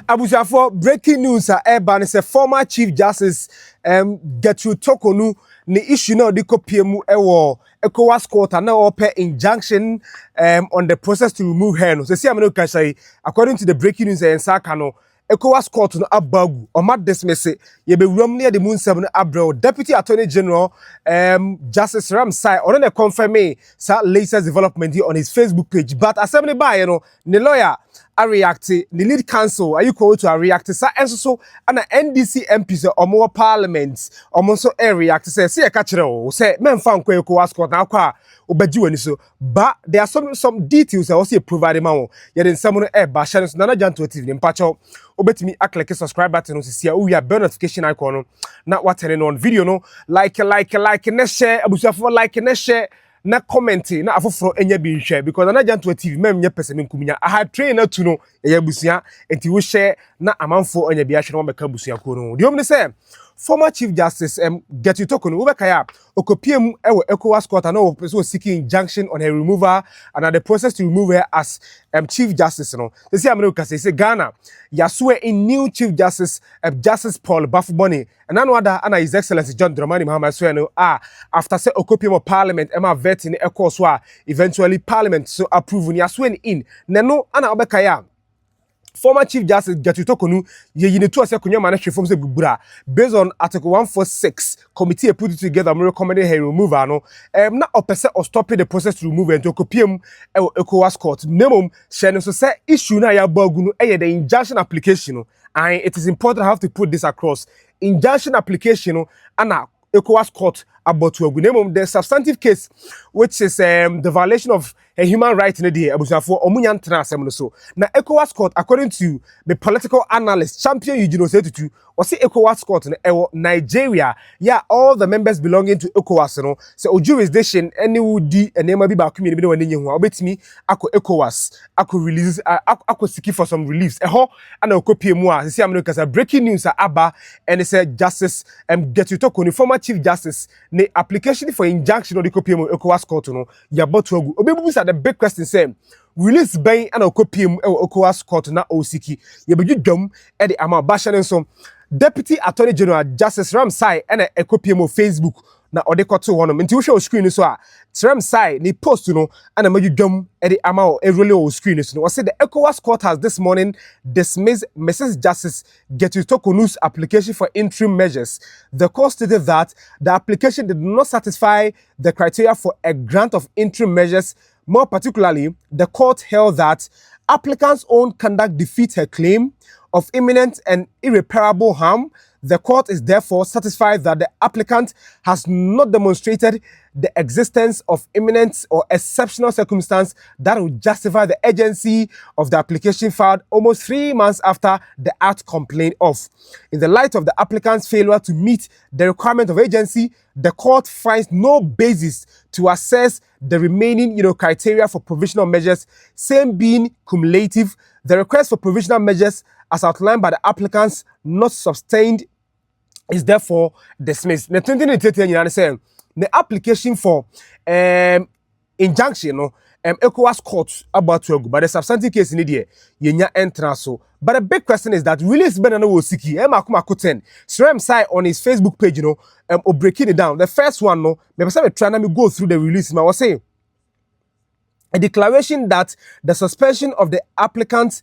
Abusiafo, breaking news Urban is a former Chief Justice Gertrude Torkonoo ni issue na de kopie mu ewo ECOWAS Court na open injunction on the process to remove her. No, so see ameno ka say according to the breaking news en saka no ECOWAS Court no abagu o ma dismiss ye be wuram ne de mu nsem no abrel Deputy Attorney General Justice Ramsay on the confirm sa latest development here on his Facebook page, but assembly by you know the lawyer a react the lead counsel are you called to a react sa enso so ana NDC MPs or more parliament or so a react say see a catcher say men fan kwa ECOWAS Court na kwa obeji wani so but there are some details also provided ma ye den someone e ba channel so Nana Janto TV mpacho obetimi click subscribe button no see we are bell notification icon no na what turning on video no like na share abusuafo like na share na commenting na afoforo enya bi nhwe because Nana Janto TV mem nya person nkumnya aha train na tu no ya busia enti wo share na amanfo enya bi ahwe no meka busia ko no diom ne say former Chief Justice Gertrude Torkonoo ubekaya okopiem ewo ECOWAS Court and person seeking injunction on her removal and the process to remove her as Chief Justice no they say America say Ghana yaswe in new Chief Justice Justice Paul Bafuboni and another and His Excellency John Dramani Mahama so no after say okopiem of parliament ema vet in ECOWAS eventually parliament so approve yaswe in neno ana ubekaya former Chief Justice Gertrude Torkonoo ye yinetu ase konyo ma na hwefom se bubura based on article 146 committee put it together me recommended her removal no na opese or stopping the process to remove and to kopiem ECOWAS Court nemom share so say issue na ya bagu no the injunction application no and it is important I have to put this across injunction application no ana ECOWAS Court about to agu the substantive case which is the violation of a human right in the day abusafo omunyan tena asem no so na ECOWAS Court according to the political analyst champion Eugene Setutu was say ECOWAS Court in Nigeria all the members belonging to ECOWAS no so jurisdiction any would and name bi ba community be wani hu obetimi ako ECOWAS ako release ako seek for some reliefs ho ana okopie mu a say am kasa breaking news aba and say Justice Gertrude Torkonoo former Chief Justice the application for injunction or the copy of ECOWAS Court no yaboto agu obebusa the big question say release ban and copy of ECOWAS Court na osiki yebeju dom e the ama bashan so Deputy Attorney General Justice Ramsay and a copy of Facebook na ode koto hono nti wo hwe o screen so a Ramsay ni post no and amaju dom e the ama e really o screen so no say the ECOWAS Court has this morning dismissed Mrs. Justice Gertrude Torkonoo's application for interim measures. The court stated that the application did not satisfy the criteria for a grant of interim measures. More particularly, the court held that applicant's own conduct defeats her claim of imminent and irreparable harm. The court is therefore satisfied that the applicant has not demonstrated the existence of imminent or exceptional circumstance that would justify the urgency of the application filed almost 3 months after the act complained of. In the light of the applicant's failure to meet the requirement of agency, the court finds no basis to assess the remaining criteria for provisional measures, same being cumulative. The request for provisional measures as outlined by the applicants not sustained is therefore dismissed. The 2020 saying the application for injunction no ECOWAS Court about to go, but the substantive case in the yenya entrance so. But the big question is that release Ben no siki makuma koten Ramsay on his Facebook page or breaking it down. The first one no me say try na me go through the release ma was say a declaration that the suspension of the applicant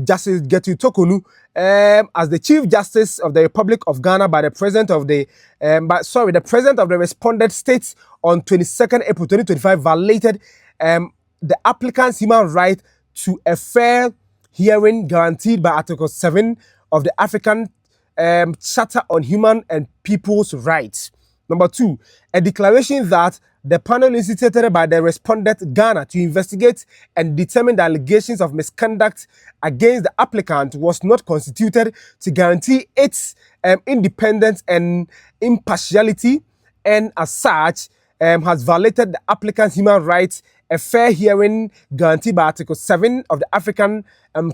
Justice Gertrude Torkonoo as the Chief Justice of the Republic of Ghana by the President of the the President of the respondent states on 22nd April 2025 violated the applicant's human right to a fair hearing guaranteed by Article 7 of the African Charter on Human and People's Rights. Number 2, a declaration that the panel instituted by the respondent Ghana to investigate and determine the allegations of misconduct against the applicant was not constituted to guarantee its independence and impartiality, and as such has violated the applicant's human rights, a fair hearing guaranteed by Article 7 of the African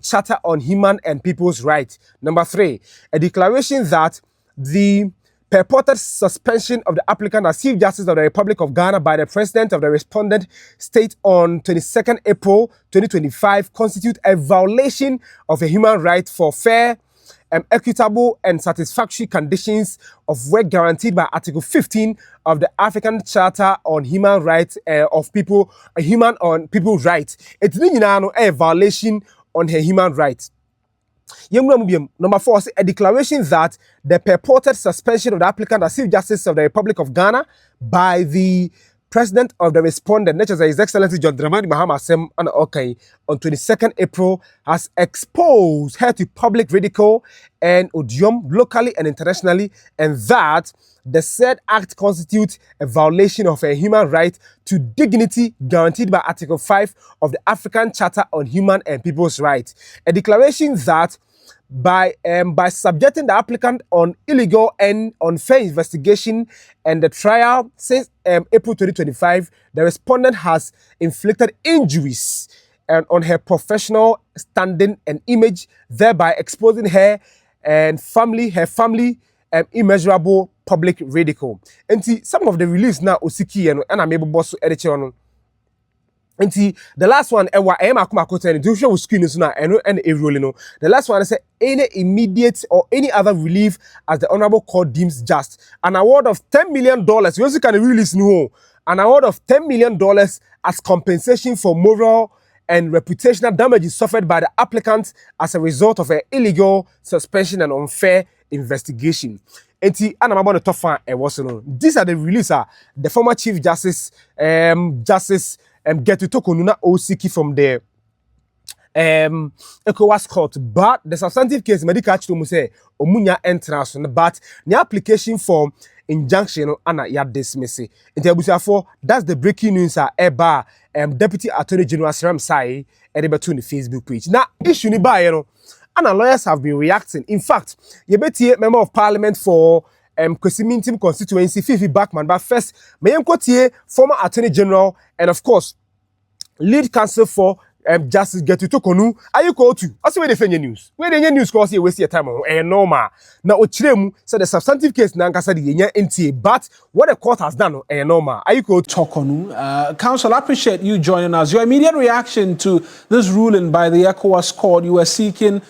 Charter on Human and People's Rights. Number 3, a declaration that the purported suspension of the applicant as Chief Justice of the Republic of Ghana by the President of the respondent state on 22nd April 2025 constitute a violation of a human right for fair, equitable and satisfactory conditions of work guaranteed by Article 15 of the African Charter on Human Rights of People, Human on People's Rights. It's a violation on her human rights. Number 4, a declaration that the purported suspension of the applicant as Chief Justice of the Republic of Ghana by the President of the respondent, which is His Excellency John Dramani Mahama Sem on 22nd April, has exposed her to public ridicule and odium locally and internationally, and that the said act constitutes a violation of a human right to dignity guaranteed by Article 5 of the African Charter on Human and People's Rights. A declaration that by subjecting the applicant on illegal and unfair investigation and the trial since April 2025, the respondent has inflicted injuries on her professional standing and image, thereby exposing her family immeasurable public ridicule. And see, some of the release now Osiki and I'm able boss editor. And see, the last one, the last one is any immediate or any other relief as the Honorable Court deems just. An award of $10 million. We also can release an award of $10 million as compensation for moral and reputational damages suffered by the applicant as a result of an illegal suspension and unfair investigation. These are the releases. The former Chief Justice, Gertrude Torkonoo OCK from the ECOWAS Court, but the substantive case medical to say omunya entrance, but the application for injunction ana ya dismiss it. That's the breaking news. Deputy Attorney General Seram Sai between the Facebook page. Now issue ni ba and lawyers have been reacting. In fact, Yebeti member of Parliament for Kwesimintim constituency, Fifi Backman, but first, Mayemkotie, former Attorney General, and of course, lead counsel for Justice Gertrude Torkonoo. Are you called to? Also, where they find your news? Where the news cause you waste your time on? Normal. Now, Ochiremu said the substantive case Nankasa the NTA, but what the court has done, normal. Are you called Torkonoo? Counsel, I appreciate you joining us. Your immediate reaction to this ruling by the ECOWAS Court, you were seeking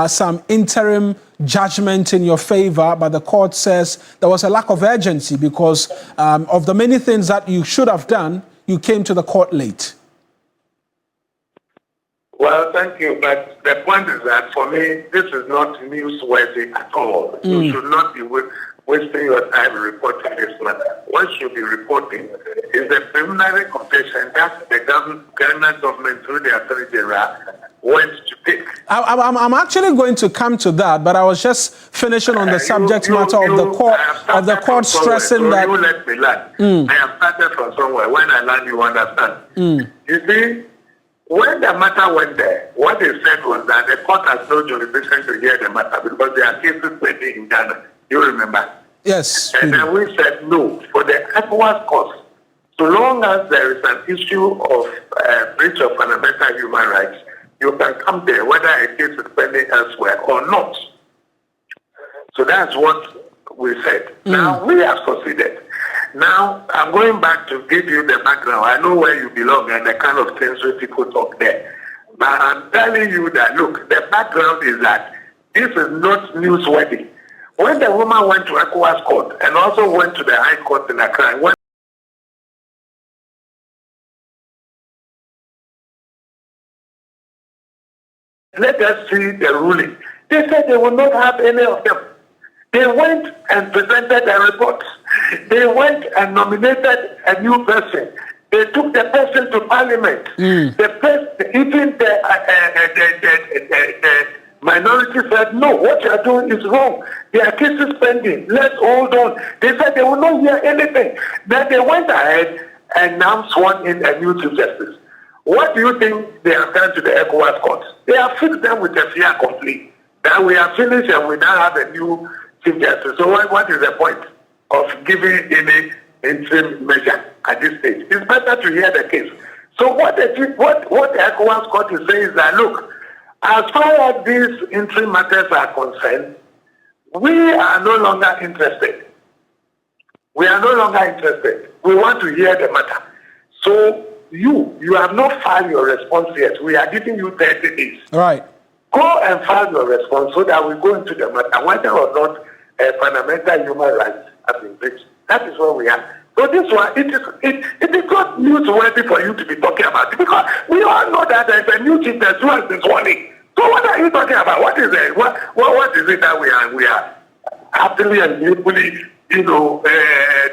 some interim judgment in your favor, but the court says there was a lack of urgency because of the many things that you should have done, you came to the court late. Well, thank you, but the point is that for me, this is not newsworthy at all. You should not be wasting your time reporting this matter. What should be reporting is the preliminary confession that the Ghana government through the Attorney General went to take. I'm actually going to come to that, but I was just finishing on the subject matter of the court stressing that. You let me learn. I have started from somewhere. When I learn, you understand. You see, when the matter went there, what they said was that the court has no jurisdiction to hear the matter because there are cases pending in Ghana. You remember? Yes. And then we said no. For the ECOWAS Court, so long as there is an issue of breach of fundamental human rights, you can come there, whether a case is pending elsewhere or not. So that's what we said. Now, we have succeeded. Now, I'm going back to give you the background. I know where you belong and the kind of things where people talk there. But I'm telling you that, look, the background is that this is not newsworthy. When the woman went to ECOWAS Court and also went to the High Court in Accra, let us see the ruling. They said they will not have any of them. They went and presented a report. They went and nominated a new person. They took the person to Parliament. Even the minority said, no, what you are doing is wrong. There are cases pending. Let's hold on. They said they will not hear anything. Then they went ahead and now sworn in a new Chief Justice. What do you think they have done to the ECOWAS Court? They have fixed them with a fiat complete. That we are finished and we now have a new Chief Justice. So what is the point of giving any interim measure at this stage? It's better to hear the case. So what the ECOWAS Court is saying is that, look, as far as these interim matters are concerned, we are no longer interested. We are no longer interested. We want to hear the matter. So you have not filed your response yet. We are giving you 30 days. Right. Go and file your response so that we go into the matter, whether or not fundamental human rights have been breached. That is where we are. So this one, it is not newsworthy for you to be talking about it, because we all know that there is a new chief justice who has been sworn in. So what are you talking about? What is it? What is it that we are happily and beautifully,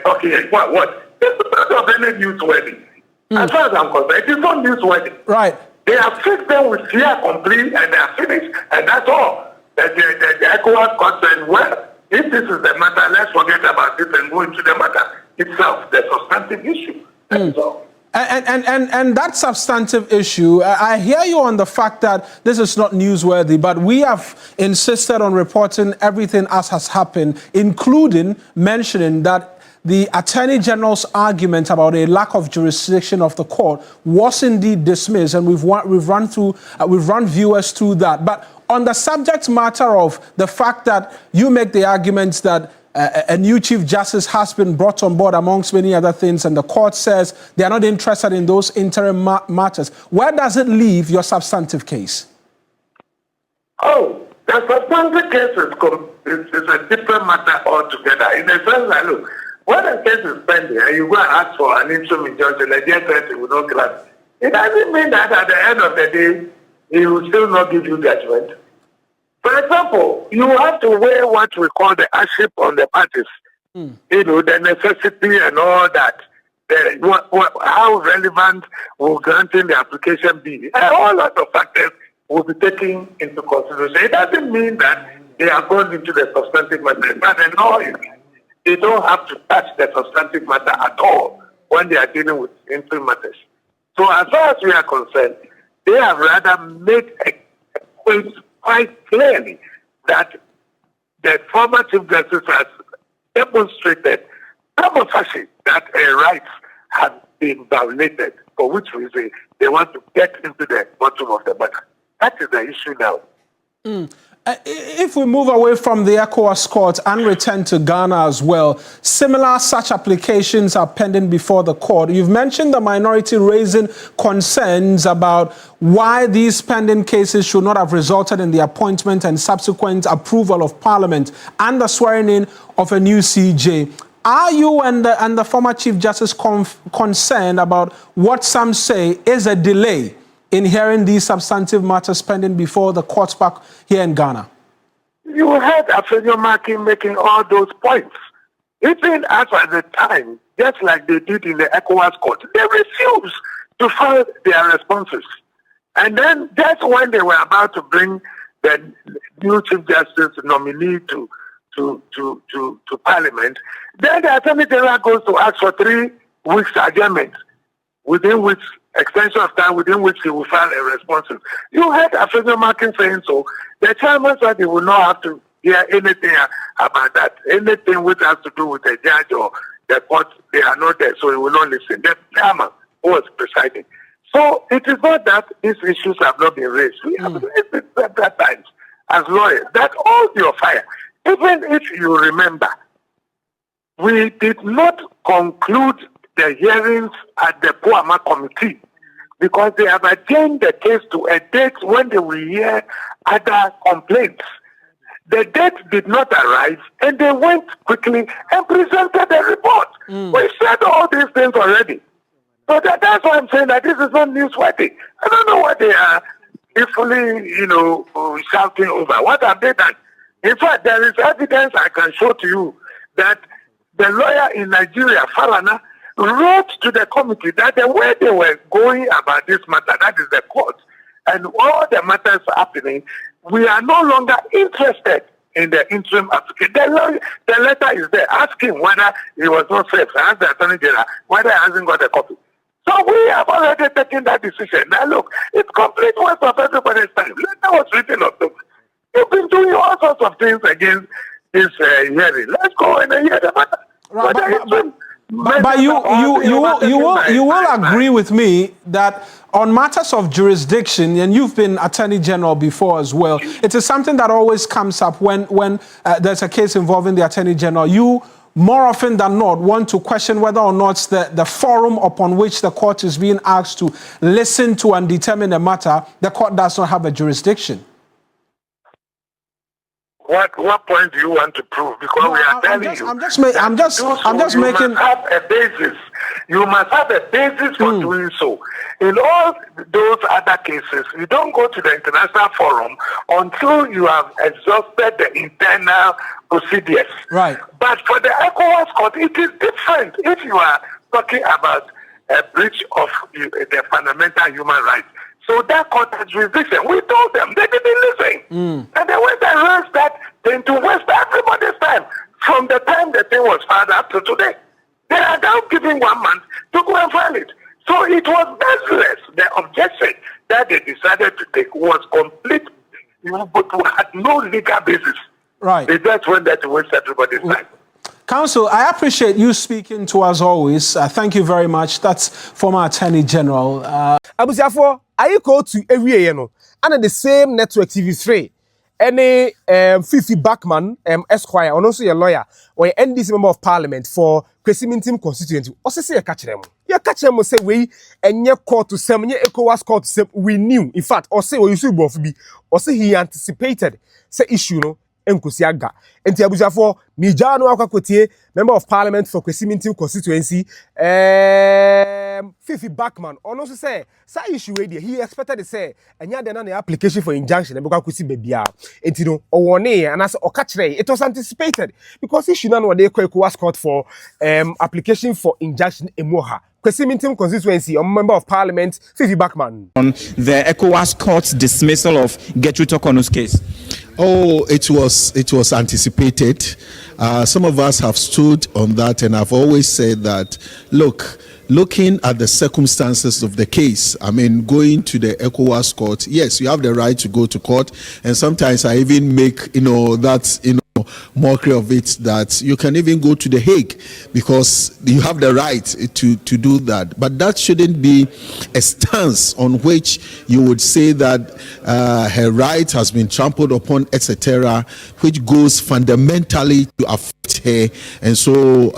talking? What? It's not of any newsworthy. As far as I'm concerned, it is not newsworthy. Right. They have fixed them with fear complete, and they are finished, and that's all. The ECOWAS Court said, well, if this is the matter, let's forget about it and go into the matter itself, the substantive issue. That's all. And that substantive issue, I hear you on the fact that this is not newsworthy, but we have insisted on reporting everything as has happened, including mentioning that the Attorney General's argument about a lack of jurisdiction of the court was indeed dismissed, and we've run viewers through that. But on the subject matter of the fact that you make the arguments that a new Chief Justice has been brought on board amongst many other things, and the court says they are not interested in those interim matters, where does it leave your substantive case? Oh, the substantive case is a different matter altogether, in the sense that, look, when a case is pending and you go and ask for an interim injunction, the judge will not grant it, doesn't mean that at the end of the day, he will still not give you judgment. For example, you have to weigh what we call the hardship on the parties. The necessity and all that. How relevant will granting the application be? And all lot of factors will be taken into consideration. It doesn't mean that they are going into the substantive matter. But in all, they don't have to touch the substantive matter at all when they are dealing with interim matters. So as far as we are concerned, they have rather made a point quite clearly that the former Chief Justice has demonstrated demonstrably that rights have been violated, for which reason they want to get into the bottom of the matter. That is the issue now. If we move away from the ECOWAS Court and return to Ghana as well, similar such applications are pending before the court. You've mentioned the minority raising concerns about why these pending cases should not have resulted in the appointment and subsequent approval of Parliament and the swearing in of a new CJ. Are you and the former Chief Justice concerned about what some say is a delay in hearing these substantive matters pending before the courts back here in Ghana? You heard Afenyo Maki making all those points. Even at the time, just like they did in the ECOWAS Court, they refused to file their responses. And then that's when they were about to bring the new Chief Justice nominee to Parliament. Then the Attorney General goes to ask for 3 weeks adjournment, within which extension of time within which he will file a response. You heard Afenyo Maki saying so. The chairman said he will not have to hear anything about that. Anything which has to do with the judge or the court, they are not there, so he will not listen. The chairman who was presiding. So it is not that these issues have not been raised. We have raised it several times as lawyers. That all your fire. Even if you remember, we did not conclude the hearings at the Puama Committee because they have adjourned the case to a date when they will hear other complaints. The date did not arrive, and they went quickly and presented the report. We said all these things already. So that's why I'm saying that this is not newsworthy. I don't know what they are fully, shouting over. What have they done? In fact, there is evidence I can show to you that the lawyer in Nigeria, Falana, wrote to the committee that the way they were going about this matter, that is the court, and all the matters happening, we are no longer interested in the interim application. The letter is there asking whether he was not safe. Ask the Attorney General whether he hasn't got a copy. So we have already taken that decision. Now look, it's complete waste of everybody's time. Letter was written of them. You've been doing all sorts of things against this hearing. Let's go and hear the matter. Right, but you will agree with me that on matters of jurisdiction, and you've been Attorney General before as well, it is something that always comes up when there's a case involving the Attorney General. You more often than not, want to question whether or not the forum upon which the court is being asked to listen to and determine a matter, the court does not have a jurisdiction. What point do you want to prove? Because No, we are telling you. I'm just making. You must have a basis. You must have a basis for doing so. In all those other cases, you don't go to the international forum until you have exhausted the internal procedures. Right. But for the ECOWAS Court, it is different. If you are talking about a breach of the fundamental human rights, so that court has jurisdiction. We told them, they didn't listen. And they went and raised that thing to waste everybody's time from the time the thing was filed up to today. They are now giving 1 month to go and file it. So it was baseless. The objection that they decided to take was complete, but had no legal basis. Right. They just went there to waste everybody's time. Counsel, I appreciate you speaking to us always. Thank you very much. That's former Attorney General. Abusiafo, I go to every year no, and the same network TV3. Any Fifi Backman, Esquire, and also your lawyer, or NDC member of Parliament for Kwesimintim constituency. Also say a catch them. You catch them say we and your court to some ECOWAS court to say we knew. In fact, or say what you should both be, or say he anticipated say issue no. Enkusiaga. Enti Abusiafo, Mijano Akwakotie, member of Parliament for Kwesimintim constituency, Fifi Backman, or also say, sa issue idea, he expected to say, and yet the application for injunction, and Bukakusi Bebia, and no, or one and as or catch it was anticipated because issue none what they was court for application for injunction in Moha. Kwesimintim constituency, a member of Parliament, Fifi Backman. On the ECOWAS Court's dismissal of Gertrude Torkonoo's case. Oh, it was anticipated. Some of us have stood on that, and I've always said that, looking at the circumstances of the case, I mean, going to the ECOWAS Court, yes, you have the right to go to court, and sometimes I even make, mockery of it that you can even go to the Hague because you have the right to do that. But that shouldn't be a stance on which you would say that her right has been trampled upon, etc., which goes fundamentally to affect her. And so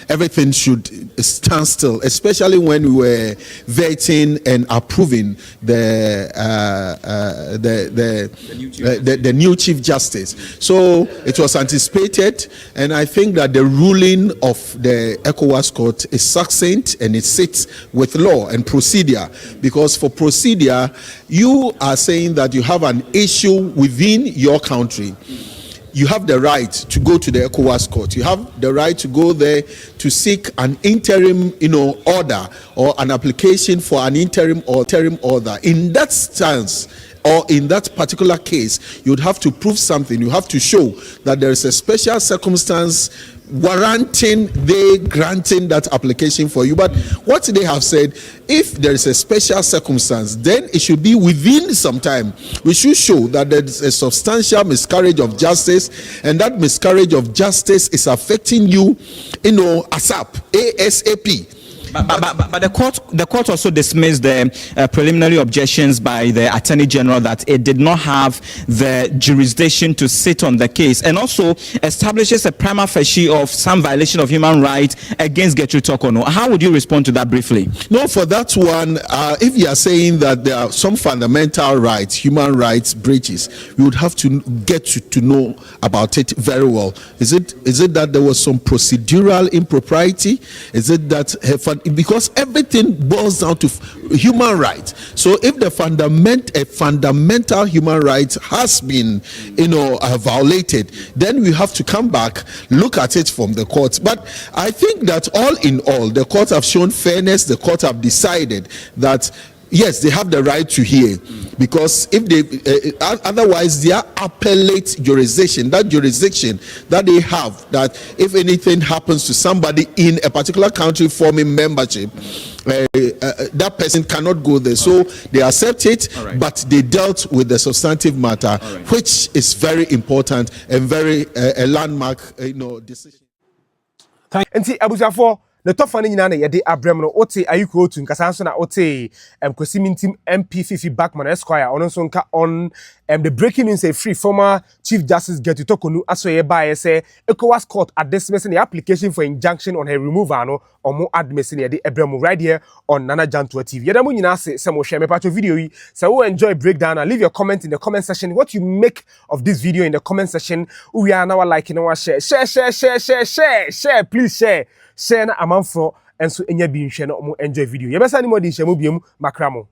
everything should stand still, especially when we were vetting and approving the new Chief Justice. So it was anticipated, and I think that the ruling of the ECOWAS Court is succinct and it sits with law and procedure, because for procedure, you are saying that you have an issue within your country. You have the right to go to the ECOWAS Court. You have the right to go there to seek an interim, order or an application for an interim order. In that stance, or in that particular case, you'd have to prove something. You have to show that there is a special circumstance warranting they granting that application for you. But what they have said, if there is a special circumstance, then it should be within some time. We should show that there is a substantial miscarriage of justice, and that miscarriage of justice is affecting you, ASAP. But the court also dismissed the preliminary objections by the Attorney General that it did not have the jurisdiction to sit on the case, and also establishes a prima facie of some violation of human rights against Gertrude Torkonoo. How would you respond to that briefly? No, for that one, if you are saying that there are some fundamental rights, human rights breaches, we would have to get to know about it very well. Is it that there was some procedural impropriety? Is it that because everything boils down to human rights. So if a fundamental human right has been, violated, then we have to come back, look at it from the courts. But I think that all in all, the courts have shown fairness. The courts have decided that yes, they have the right to hear, because if they otherwise their appellate jurisdiction, that jurisdiction that they have, that if anything happens to somebody in a particular country forming membership, that person cannot go there. So they accept it, but they dealt with the substantive matter, which is very important and very a landmark, decision. Enti Abusiafo, the top fan nyina na yede abrem no ote ayiko otu nkasa nso na ote kwesi mintim MP Fifi Backman Esquire ono nso nka on the breaking news say free former Chief Justice Gertrude Torkonoo asoye ba say ECOWAS Court are dismissing the application for injunction on her removal no omo admissing yede abrem right here on Nana Jantua TV. Yeda mu nyina se mo share me patcho video yi say we enjoy breakdown and leave your comment in the comment section what you make of this video in the comment section. We are now liking our share please share na amanfo enso enya bi nhwe na omo enjoy video. Yebesa ni mo di nhwe mo biem makramo.